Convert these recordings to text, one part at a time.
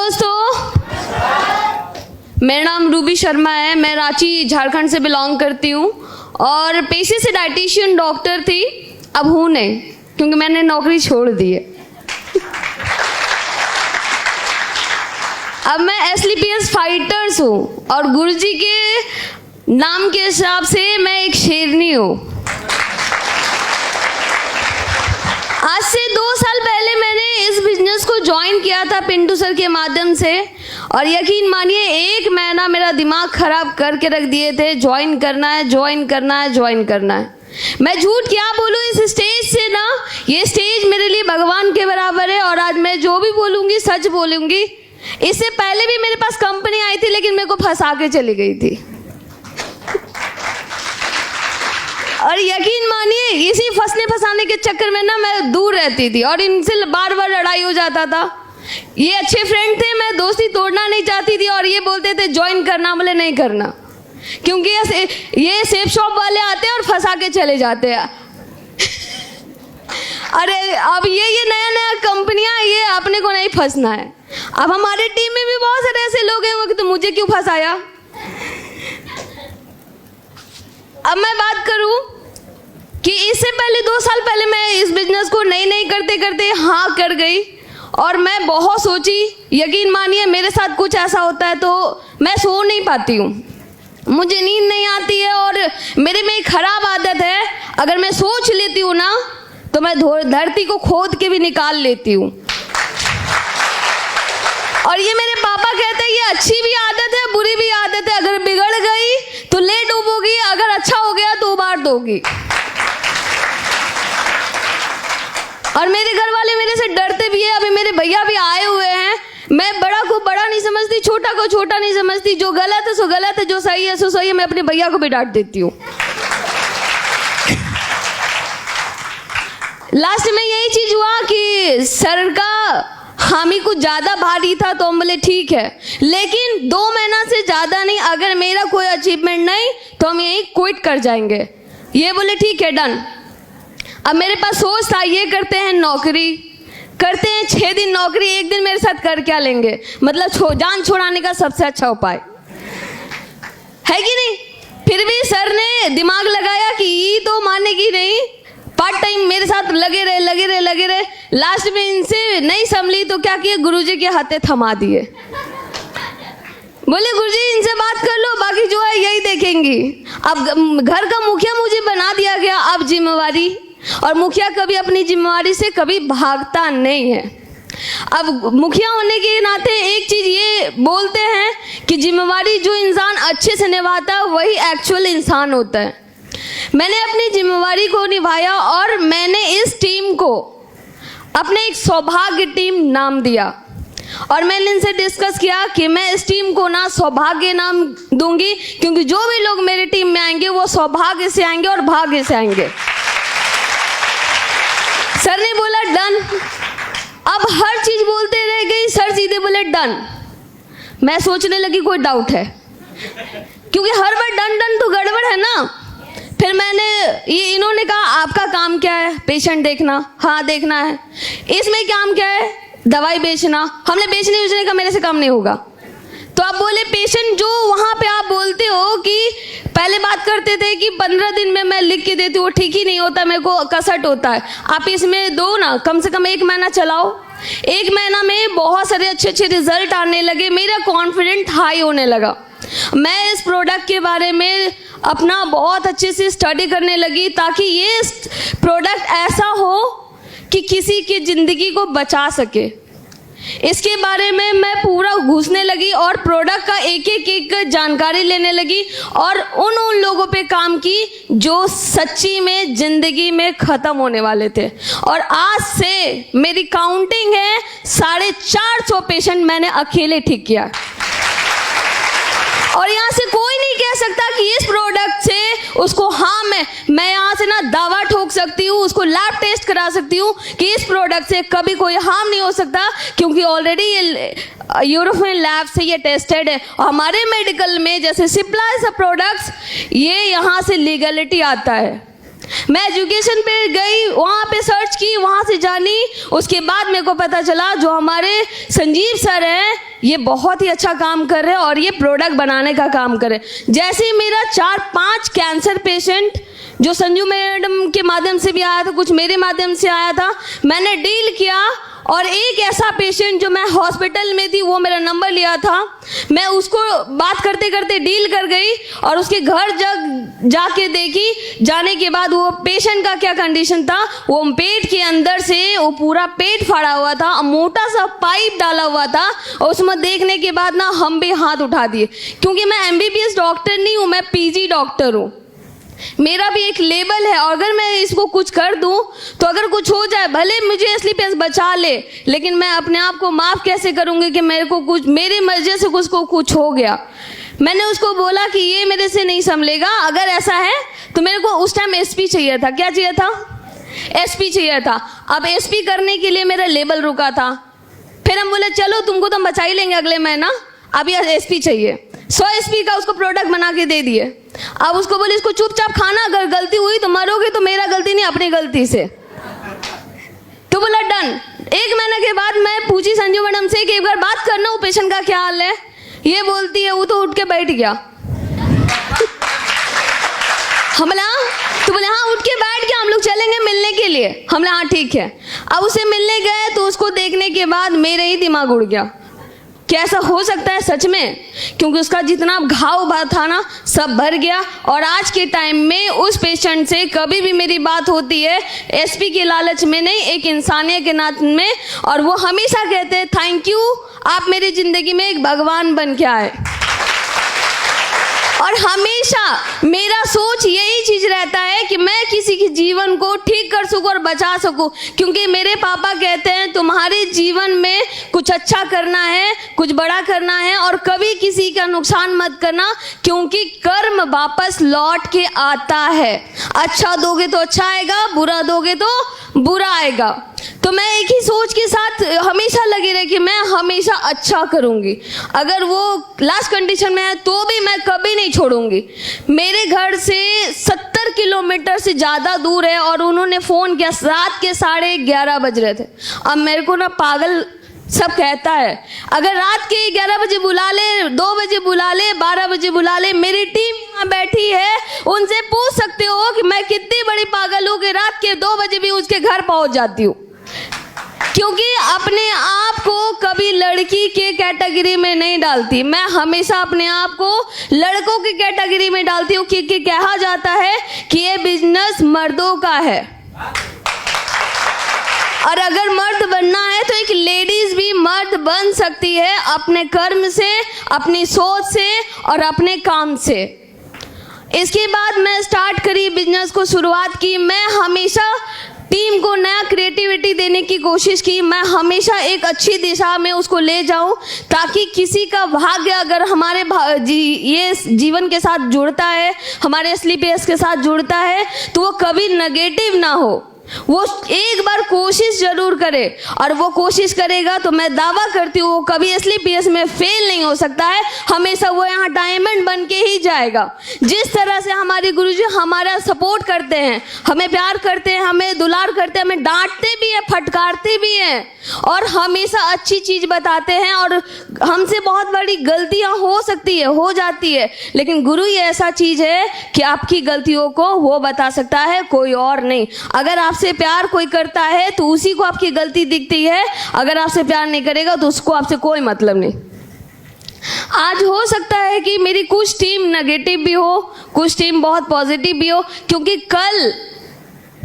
दोस्तों, मेरा नाम रूबी शर्मा है। मैं रांची झारखंड से बिलोंग करती हूँ और पेशे से डाइटिशियन डॉक्टर थी। अब हूँ नहीं, क्योंकि मैंने नौकरी छोड़ दी है। अब मैं SLPS फाइटर्स हूँ और गुरुजी के नाम के हिसाब से मैं एक शेरनी हूँ। आज से 2 साल पहले मैंने इस बिजनेस को ज्वाइन किया था पिंटू सर के माध्यम से, और यकीन मानिए 1 महीना मेरा दिमाग खराब करके रख दिए थे। ज्वाइन करना है, ज्वाइन करना है, ज्वाइन करना है। मैं झूठ क्या बोलूँ, इस स्टेज से ना, ये स्टेज मेरे लिए भगवान के बराबर है। और आज मैं जो भी बोलूँगी सच बोलूँगी। इससे पहले भी मेरे पास कंपनी आई थी, लेकिन मेरे को फंसा के चली गई थी। और यकीन मानिए इसी फंसने फंसाने के चक्कर में ना मैं दूर रहती थी और इनसे बार बार लड़ाई हो जाता था। ये अच्छे फ्रेंड थे, मैं दोस्ती तोड़ना नहीं चाहती थी और ये बोलते थे ज्वाइन करना, बोले नहीं करना, क्योंकि ये सेफ शॉप वाले आते हैं और फंसा के चले जाते हैं। अरे अब ये नया नया कंपनियां, ये अपने को नहीं फंसना है। अब हमारे टीम में भी बहुत सारे ऐसे लोग हैं कि तो मुझे क्यों फंसाया। अब मैं बात करूं कि इससे पहले 2 साल पहले मैं इस बिजनेस को नहीं करते करते हाँ कर गई और मैं बहुत सोची। यकीन मानिए मेरे साथ कुछ ऐसा होता है तो मैं सो नहीं पाती हूँ, मुझे नींद नहीं आती है। और मेरे में एक खराब आदत है, अगर मैं सोच लेती हूँ ना तो मैं धरती को खोद के भी निकाल लेती हूँ। और ये मेरे पापा कहते हैं ये अच्छी भी आदत है, बुरी भी आदत है। अगर बिगड़ गई तो ले डूबोगी, अगर अच्छा हो गया तो उबार दोगी। और मेरे घर वाले मेरे से डरते भी है। अभी मेरे भैया भी आए हुए हैं। मैं बड़ा को बड़ा नहीं समझती, छोटा को छोटा नहीं समझती। जो गलत है सो गलत है, जो सही है सो सही है। मैं अपने भैया को भी डांट देती हूँ। लास्ट में यही चीज हुआ कि सर का हामी कुछ ज़्यादा भारी था तो हम बोले ठीक है, लेकिन 2 महीना से ज़्यादा नहीं, अगर मेरा कोई अचीवमेंट नहीं तो हम यहीं क्विट कर जाएंगे। ये बोले ठीक है, डन। अब मेरे पास सोच था ये करते हैं नौकरी, करते हैं 6 दिन नौकरी, 1 दिन मेरे साथ कर क्या लेंगे। मतलब जान छुड़ाने का सबसे अच्छा उपाय है कि नहीं। फिर भी सर ने दिमाग लगाया कि ये तो मानेगी नहीं, पार्ट टाइम मेरे साथ लगे रहे। लास्ट में इनसे नहीं संभली तो क्या किए, गुरुजी के हाथे थमा दिए। बोले गुरुजी इनसे बात कर लो, बाकी जो है यही देखेंगी। अब घर का मुखिया मुझे बना दिया गया। अब जिम्मेवारी, और मुखिया कभी अपनी जिम्मेवारी से कभी भागता नहीं है। अब मुखिया होने के नाते एक चीज ये बोलते हैं कि जिम्मेवारी जो इंसान अच्छे से निभाता है वही एक्चुअल इंसान होता है। मैंने अपनी जिम्मेवारी को निभाया और मैंने इस टीम को अपने एक सौभाग्य टीम नाम दिया। और मैंने इनसे डिस्कस किया कि मैं इस टीम को ना सौभाग्य नाम दूंगी, क्योंकि जो भी लोग मेरी टीम में आएंगे वो सौभाग्य से आएंगे और भाग्य से आएंगे। सर ने बोला डन। अब हर चीज बोलते रह गई, सर सीधे बोले डन। मैं सोचने लगी कोई डाउट है, क्योंकि हर बार डन तो गड़बड़ है ना। फिर इन्होंने कहा आपका काम क्या है, पेशेंट देखना। हाँ देखना है। इसमें काम क्या है, दवाई बेचना। हमने बेचने का मेरे से काम नहीं होगा। तो आप बोले पेशेंट जो वहाँ पे आप बोलते हो कि पहले बात करते थे कि 15 दिन में मैं लिख के देती हूँ, वो ठीक ही नहीं होता, मेरे को कसट होता है। आप इसमें दो ना, कम से कम 1 महीना चलाओ। 1 महीना में बहुत सारे अच्छे रिजल्ट आने लगे, मेरा कॉन्फिडेंट हाई होने लगा। मैं इस प्रोडक्ट के बारे में अपना बहुत अच्छे से स्टडी करने लगी, ताकि ये प्रोडक्ट ऐसा हो कि किसी की ज़िंदगी को बचा सके। इसके बारे में मैं पूरा घुसने लगी और प्रोडक्ट का एक जानकारी लेने लगी और उन लोगों पे काम की जो सच्ची में ज़िंदगी में ख़त्म होने वाले थे। और आज से मेरी काउंटिंग है 450 पेशेंट मैंने अकेले ठीक किया। और यहाँ से कोई नहीं कह सकता कि इस प्रोडक्ट से उसको हाँ मैं यहाँ से ना दावा ठोक सकती हूँ, उसको लैब टेस्ट करा सकती हूँ कि इस प्रोडक्ट से कभी कोई हार्म नहीं हो सकता, क्योंकि ऑलरेडी ये यूरोपियन लैब से ये टेस्टेड है। और हमारे मेडिकल में जैसे सिप्ला सब प्रोडक्ट्स, ये यहाँ से लीगलिटी आता है। मैं एजुकेशन पे गई, वहाँ पे सर्च की, वहाँ से जानी, उसके बाद मेरे को पता चला जो हमारे संजीव सर हैं ये बहुत ही अच्छा काम कर रहे हैं और ये प्रोडक्ट बनाने का काम कर रहे हैं। जैसे ही मेरा 4-5 कैंसर पेशेंट जो संजू मैडम के माध्यम से भी आया था, कुछ मेरे माध्यम से आया था, मैंने डील किया और एक ऐसा पेशेंट जो मैं हॉस्पिटल में थी वो मेरा नंबर लिया था, मैं उसको बात करते करते डील कर गई और उसके घर जाके देखी। जाने के बाद वो पेशेंट का क्या कंडीशन था, वो पेट के अंदर से वो पूरा पेट फाड़ा हुआ था, मोटा सा पाइप डाला हुआ था और उसमें देखने के बाद ना हम भी हाथ उठा दिए, क्योंकि मैं MBBS डॉक्टर नहीं हूँ, मैं PG डॉक्टर हूँ। मेरा भी एक लेवल है और अगर मैं इसको कुछ कर दूं तो अगर कुछ हो जाए, भले मुझे एसलीपीएस बचा ले, लेकिन मैं अपने आप को माफ़ कैसे करूंगी कि मेरे को कुछ, मेरी मर्जी से कुछ हो गया। मैंने उसको बोला कि ये मेरे से नहीं संभलेगा, अगर ऐसा है तो मेरे को उस टाइम SP चाहिए था। क्या चाहिए था? SP चाहिए था। अब SP करने के लिए मेरा लेवल रुका था। फिर हम बोले चलो तुमको तो हम बचा ही लेंगे अगले महीना, अब ये SP चाहिए। 100 SP का उसको प्रोडक्ट बना के दे दिए। अब उसको बोले इसको चुपचाप खाना, अगर गलती हुई तो मरोगे तो मेरा गलती नहीं, अपनी गलती से। तो बोला डन। 1 महीने के बाद मैं पूछी संजू मैडम से कि एक बार बात करना वो पेशेंट का क्या हाल है। ये बोलती है वो तो उठ के बैठ गया। हम बोला तो बोले हाँ उठ के बैठ गया, हम लोग चलेंगे मिलने के लिए। हम बोला हाँ ठीक है। अब उसे मिलने गए तो उसको देखने के बाद मेरे ही दिमाग उड़ गया, क्या ऐसा हो सकता है सच में, क्योंकि उसका जितना घाव था ना सब भर गया। और आज के टाइम में उस पेशेंट से कभी भी मेरी बात होती है SP के लालच में नहीं, एक इंसानियत के नाते में, और वो हमेशा कहते हैं थैंक यू, आप मेरी ज़िंदगी में एक भगवान बन के आए। और हमेशा मेरा सोच यही चीज़ रहता है कि मैं किसी के जीवन को ठीक कर सकूं और बचा सकूं, क्योंकि मेरे पापा कहते हैं तुम्हारे जीवन में कुछ अच्छा करना है, कुछ बड़ा करना है और कभी किसी का नुकसान मत करना, क्योंकि कर्म वापस लौट के आता है। अच्छा दोगे तो अच्छा आएगा, बुरा दोगे तो बुरा आएगा। तो मैं एक ही सोच के साथ हमेशा लगी रही कि मैं हमेशा अच्छा करूंगी। अगर वो लास्ट कंडीशन में है तो भी मैं कभी नहीं छोड़ूंगी। मेरे घर से 70 किलोमीटर से ज़्यादा दूर है और उन्होंने फ़ोन किया, रात के 11:30 बज रहे थे। अब मेरे को ना पागल सब कहता है, अगर रात के 11 बजे बुला ले, 2 बजे बुला ले, 12 बजे बुला ले, मेरी टीम यहाँ बैठी है, उनसे पूछ सकते हो कि मैं कितनी बड़ी पागल हूँ कि रात के 2 बजे भी उसके घर पहुँच जाती हूँ। क्योंकि अपने आप को कभी लड़की के कैटेगरी में नहीं डालती, मैं हमेशा अपने आप को लड़कों की कैटेगरी में डालती हूँ, क्योंकि कहा जाता है कि ये बिजनेस मर्दों का है और अगर मर्द बनना है तो एक लेडीज भी मर्द बन सकती है अपने कर्म से, अपनी सोच से और अपने काम से। इसके बाद मैं स्टार्ट करी बिजनेस को, शुरुआत की। मैं हमेशा टीम को नया क्रिएटिविटी देने की कोशिश की, मैं हमेशा एक अच्छी दिशा में उसको ले जाऊं, ताकि किसी का भाग्य अगर हमारे ये जीवन के साथ जुड़ता है, हमारे एसलीपीएस के साथ जुड़ता है, तो वो कभी नेगेटिव ना हो। वो एक बार कोशिश जरूर करे और वो कोशिश करेगा तो मैं दावा करती हूँ वो कभी एसलीपीएस में फेल नहीं हो सकता है, हमेशा वो यहाँ डायमंड बन के ही जाएगा। जिस तरह से हमारे गुरुजी हमारा सपोर्ट करते हैं, हमें प्यार करते हैं, हमें दुलार करते हैं, हमें डांटते भी हैं, फटकारते भी हैं और हमेशा अच्छी चीज़ बताते हैं। और हमसे बहुत बड़ी गलतियाँ हो सकती है, हो जाती है, लेकिन गुरु ये ऐसा चीज़ है कि आपकी गलतियों को वो बता सकता है, कोई और नहीं। अगर आपसे प्यार कोई करता है तो उसी को आपकी गलती दिखती है, अगर आपसे प्यार नहीं करेगा तो उसको आपसे कोई मतलब नहीं। आज हो सकता है कि मेरी कुछ टीम नेगेटिव भी हो, कुछ टीम बहुत पॉजिटिव भी हो, क्योंकि कल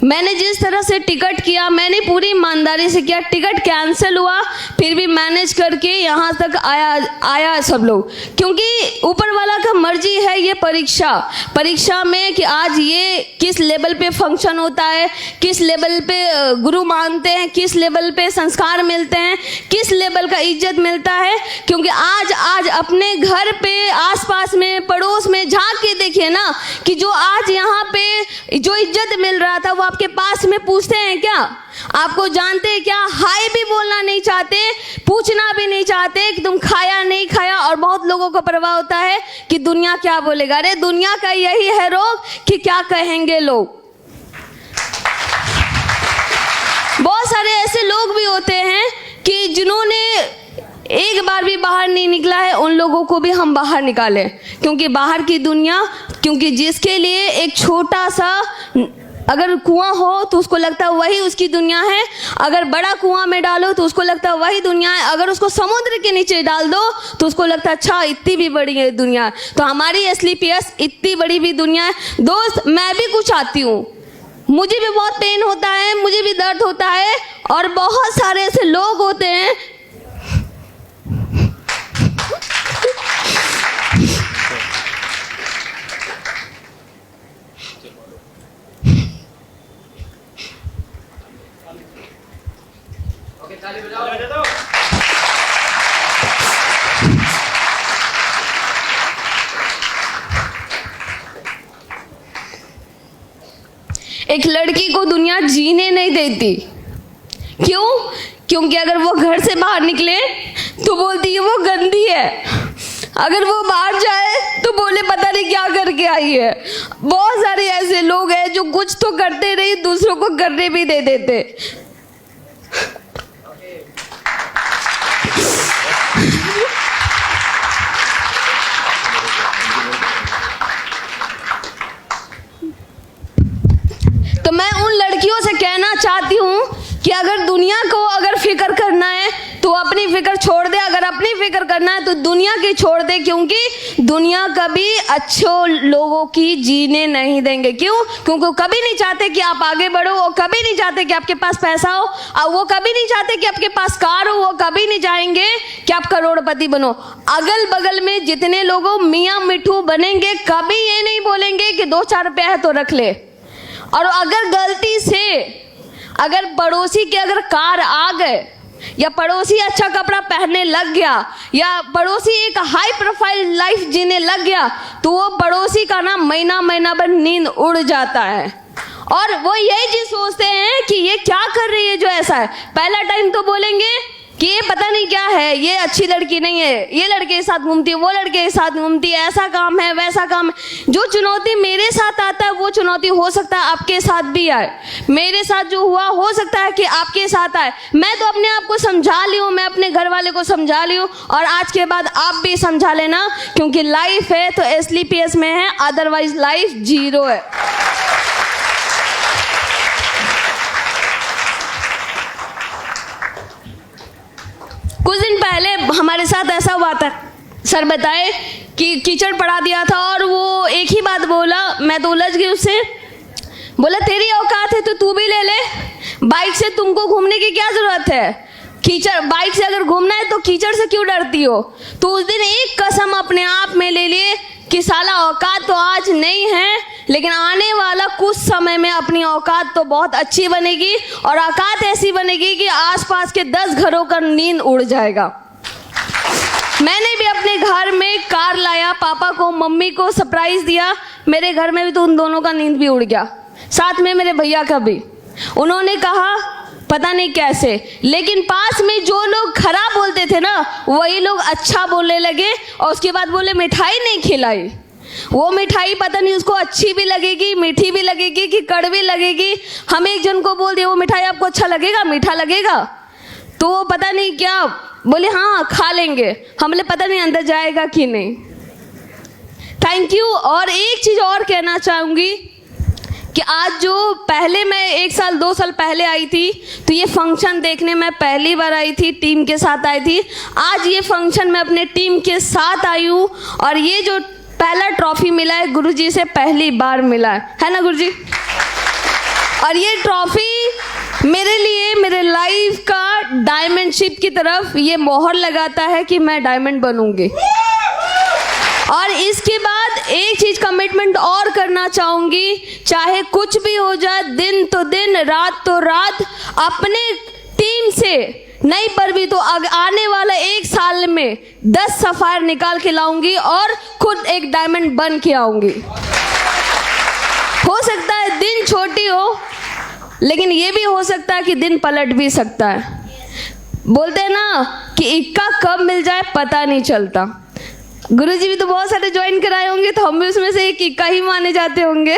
मैंने जिस तरह से टिकट किया, मैंने पूरी ईमानदारी से किया। टिकट कैंसिल हुआ, फिर भी मैनेज करके यहाँ तक आया सब लोग, क्योंकि ऊपर वाला का मर्जी है। ये परीक्षा में कि आज ये किस लेवल पे फंक्शन होता है, किस लेवल पे गुरु मानते हैं, किस लेवल पे संस्कार मिलते हैं, किस लेवल का इज्जत मिलता है। क्योंकि आज अपने घर पे, आसपास में, पड़ोस में झांक के देखिए ना कि जो आज यहाँ पे जो इज्जत मिल रहा था वो आपके पास में पूछते हैं क्या? आपको जानते हैं क्या? हाय भी बोलना नहीं चाहते, पूछना भी नहीं चाहते कि तुम खाया नहीं खाया। और बहुत लोगों को परवाह होता है कि दुनिया क्या बोलेगा। अरे दुनिया का यही है रोग कि क्या कहेंगे लोग। बहुत सारे ऐसे लोग भी होते हैं कि जिन्होंने एक बार भी बाहर नहीं निकला है, उन लोगों को भी हम बाहर निकालें, क्योंकि बाहर की दुनिया, क्योंकि जिसके लिए एक छोटा सा अगर कुआं हो तो उसको लगता है वही उसकी दुनिया है, अगर बड़ा कुआं में डालो तो उसको लगता है वही दुनिया है, अगर उसको समुद्र के नीचे डाल दो तो उसको लगता है अच्छा इतनी भी बड़ी है दुनिया। तो हमारी एसलीपीएस इतनी बड़ी भी दुनिया है। दोस्त, मैं भी कुछ आती हूँ, मुझे भी बहुत पेन होता है, मुझे भी दर्द होता है, और बहुत सारे ऐसे लोग होते हैं एक लड़की को दुनिया जीने नहीं देती। क्यों? क्योंकि अगर वो घर से बाहर निकले तो बोलती है वो गंदी है, अगर वो बाहर जाए तो बोले पता नहीं क्या करके आई है। बहुत सारे ऐसे लोग हैं जो कुछ तो करते नहीं, दूसरों को करने भी दे देते। तो मैं उन लड़कियों से कहना चाहती हूँ कि अगर दुनिया को अगर फिक्र करना है तो अपनी फिक्र छोड़ दे, अगर अपनी फिक्र करना है तो दुनिया की छोड़ दे, क्योंकि दुनिया कभी अच्छे लोगों की जीने नहीं देंगे। क्यों? क्योंकि वो कभी नहीं चाहते कि आप आगे बढ़ो, वो कभी नहीं चाहते कि आपके पास पैसा हो, और वो कभी नहीं चाहते कि आपके पास कार हो, वो कभी नहीं चाहेंगे कि आप करोड़पति बनो। अगल बगल में जितने लोगों मियाँ मिठू बनेंगे, कभी ये नहीं बोलेंगे कि 2-4 रुपया है तो रख ले। और अगर गलती से अगर पड़ोसी के अगर कार आ गए, या पड़ोसी अच्छा कपड़ा पहनने लग गया, या पड़ोसी एक हाई प्रोफाइल लाइफ जीने लग गया, तो वो पड़ोसी का ना महीना भर नींद उड़ जाता है। और वो यही चीज सोचते हैं कि ये क्या कर रही है जो ऐसा है। पहला टाइम तो बोलेंगे कि ये पता नहीं क्या है, ये अच्छी लड़की नहीं है, ये लड़के के साथ घूमती है, वो लड़के के साथ घूमती है, ऐसा काम है वैसा काम है। जो चुनौती मेरे साथ आता है वो चुनौती हो सकता है आपके साथ भी आए। मेरे साथ जो हुआ हो सकता है कि आपके साथ आए। मैं तो अपने आप को समझा ली हूँ, मैं अपने घर वाले को समझा ली हूँ, और आज के बाद आप भी समझा लेना, क्योंकि लाइफ है तो एसलीपीएस में है, अदरवाइज लाइफ 0 है। कुछ दिन पहले हमारे साथ ऐसा हुआ था, सर बताए कि कीचड़ पड़ा दिया था, और वो एक ही बात बोला, मैं तो उलझ गई उससे। बोला तेरी औकात है तो तू भी ले ले, बाइक से तुमको घूमने की क्या जरूरत है, कीचड़ बाइक से अगर घूमना है तो कीचड़ से क्यों डरती हो। तो उस दिन एक कसम अपने आप में ले लिए कि साला औकात तो आज नहीं है, लेकिन आने वाला कुछ समय में अपनी औकात तो बहुत अच्छी बनेगी, और औकात ऐसी बनेगी कि आसपास के 10 घरों का नींद उड़ जाएगा। मैंने भी अपने घर में कार लाया, पापा को मम्मी को सरप्राइज दिया, मेरे घर में भी तो उन दोनों का नींद भी उड़ गया, साथ में मेरे भैया का भी। उन्होंने कहा पता नहीं कैसे, लेकिन पास में जो लोग खराब बोलते थे ना, वही लोग अच्छा बोलने लगे, और उसके बाद बोले मिठाई नहीं खिलाई। वो मिठाई पता नहीं उसको अच्छी भी लगेगी, मीठी भी लगेगी कि कड़वी लगेगी। हम एक जन को बोल दिए वो मिठाई आपको अच्छा लगेगा, मीठा लगेगा, तो वो पता नहीं क्या बोले हाँ खा लेंगे। हमने पता नहीं अंदर जाएगा कि नहीं। Thank you. और एक चीज़ और कहना चाहूँगी कि आज जो पहले मैं 1 साल 2 साल पहले आई थी, तो ये फंक्शन देखने मैं पहली बार आई थी, टीम के साथ आई थी। आज ये फंक्शन मैं अपने टीम के साथ आई हूँ, और ये जो पहला ट्रॉफी मिला है गुरुजी से पहली बार मिला है ना गुरुजी। और ये ट्रॉफी मेरे लिए मेरे लाइफ का डायमंड शिप की तरफ ये मोहर लगाता है कि मैं डायमंड बनूंगी। और इसके बाद एक चीज कमिटमेंट और करना चाहूंगी, चाहे कुछ भी हो जाए, दिन तो दिन रात तो रात, अपने टीम से नहीं पर भी तो आने वाला 1 साल में 10 सफायर निकाल के लाऊंगी और खुद एक डायमंड बन के आऊंगी। हो सकता है दिन छोटी हो, लेकिन ये भी हो सकता है कि दिन पलट भी सकता है। बोलते हैं ना कि इक्का कब मिल जाए पता नहीं चलता। गुरुजी भी तो बहुत सारे ज्वाइन कराए होंगे, तो हम भी उसमें से एक इक्का ही माने जाते होंगे।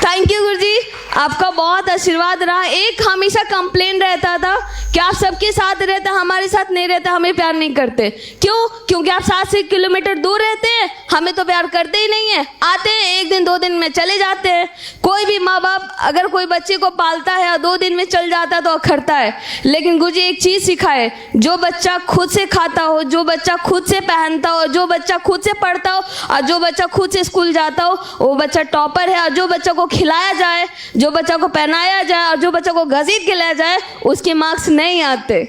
थैंक यू गुरुजी, आपका बहुत आशीर्वाद रहा। एक हमेशा कंप्लेन रहता था कि आप सबके साथ रहते, हमारे साथ नहीं रहते, हमें प्यार नहीं करते। क्यों? क्योंकि आप 7 से किलोमीटर दूर रहते हैं, हमें तो प्यार करते ही नहीं है। आते हैं 1 दिन 2 दिन में चले जाते हैं। कोई भी माँ बाप अगर कोई बच्चे को पालता है और 2 दिन में चल जाता है तो अखरता है। लेकिन गुरुजी एक चीज़ सिखाए, जो बच्चा खुद से खाता हो, जो बच्चा खुद से पहनता हो, जो बच्चा खुद से पढ़ता हो और जो बच्चा खुद से स्कूल जाता हो, वो बच्चा टॉपर है। और जो बच्चा को खिलाया जाए, जो बच्चा को पहनाया जाए और जो बच्चा को घसीट के लाया जाए, उसके मार्क्स नहीं आते।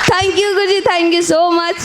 Thank you Guruji, thank you so much.